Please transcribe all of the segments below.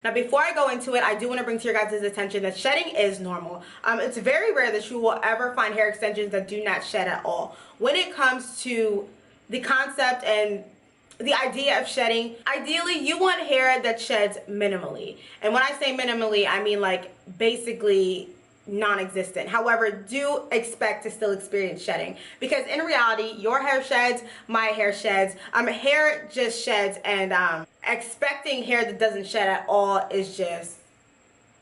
Now before I go into it, I do want to bring to your guys' attention that shedding is normal. It's very rare that you will ever find hair extensions that do not shed at all. When it comes to the concept and the idea of shedding, ideally you want hair that sheds minimally. And when I say minimally, I mean like basically non-existent. However, do expect to still experience shedding, because in reality your hair sheds, my hair sheds, hair just sheds, and expecting hair that doesn't shed at all is just,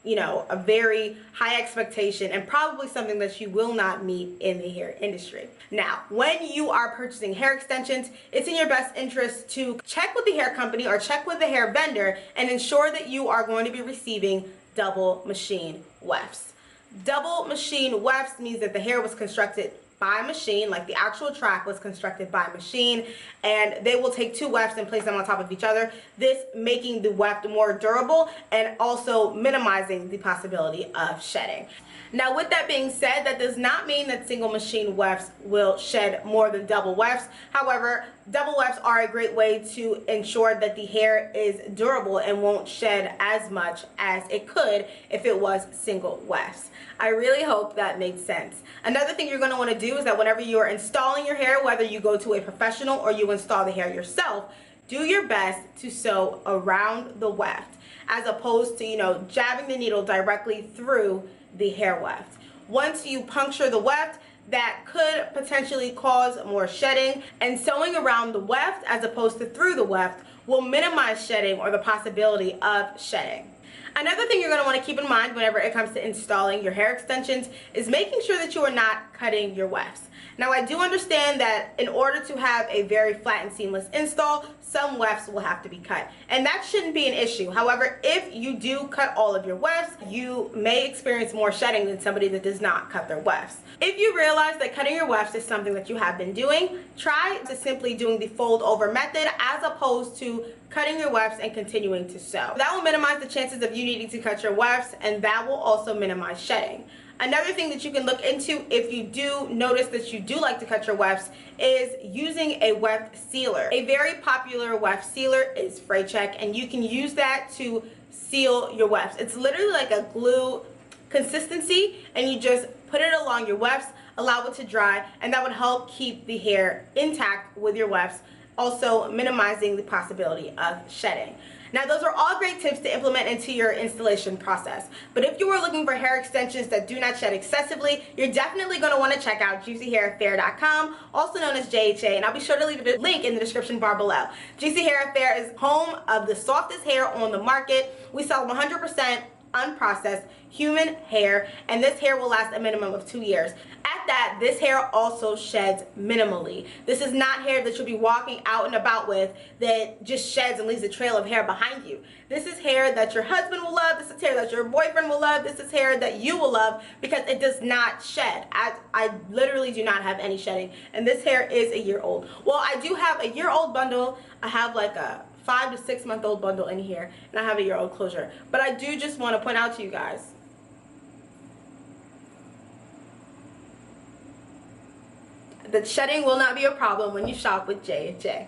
you know, a very high expectation and probably something that you will not meet in the hair industry. Now, when you are purchasing hair extensions, it's in your best interest to check with the hair company or check with the hair vendor and ensure that you are going to be receiving double machine wefts. Double machine wefts means that the hair was constructed by machine, like the actual track was constructed by machine, and they will take two wefts and place them on top of each other, this making the weft more durable and also minimizing the possibility of shedding. Now with that being said, that does not mean that single machine wefts will shed more than double wefts. However, double wefts are a great way to ensure that the hair is durable and won't shed as much as it could if it was single wefts. I really hope that makes sense. Another thing you're going to want to do is that whenever you're installing your hair, whether you go to a professional or you install the hair yourself, do your best to sew around the weft as opposed to, you know, jabbing the needle directly through the hair weft. Once you puncture the weft, that could potentially cause more shedding, and sewing around the weft as opposed to through the weft will minimize shedding or the possibility of shedding. Another thing you're going to want to keep in mind whenever it comes to installing your hair extensions is making sure that you are not cutting your wefts. Now I do understand that in order to have a very flat and seamless install, some wefts will have to be cut, and that shouldn't be an issue. However, if you do cut all of your wefts, you may experience more shedding than somebody that does not cut their wefts. If you realize that cutting your wefts is something that you have been doing, try to simply doing the fold over method as opposed to cutting your wefts and continuing to sew. That will minimize the chances of you needing to cut your wefts, and that will also minimize shedding. Another thing that you can look into if you do notice that you do like to cut your wefts is using a weft sealer. A very popular weft sealer is Fray Check, and you can use that to seal your wefts. It's literally like a glue consistency, and you just put it along your wefts, allow it to dry, and that would help keep the hair intact with your wefts, also minimizing the possibility of shedding. Now those are all great tips to implement into your installation process, but if you are looking for hair extensions that do not shed excessively, you're definitely going to want to check out juicyhairaffair.com, also known as JHA, and I'll be sure to leave a link in the description bar below. Juicy Hair Affair is home of the softest hair on the market. We sell 100% unprocessed human hair, and this hair will last a minimum of 2 years. At that, this hair also sheds minimally. This is not hair that you'll be walking out and about with that just sheds and leaves a trail of hair behind you. This is hair that your husband will love. This is hair that your boyfriend will love. This is hair that you will love because it does not shed. I literally do not have any shedding, and this hair is a year old. Well, I do have a year-old bundle. I have like a 5 to 6 month old bundle in here, and I have a year-old closure. But I do just want to point out to you guys, that shedding will not be a problem when you shop with J&J.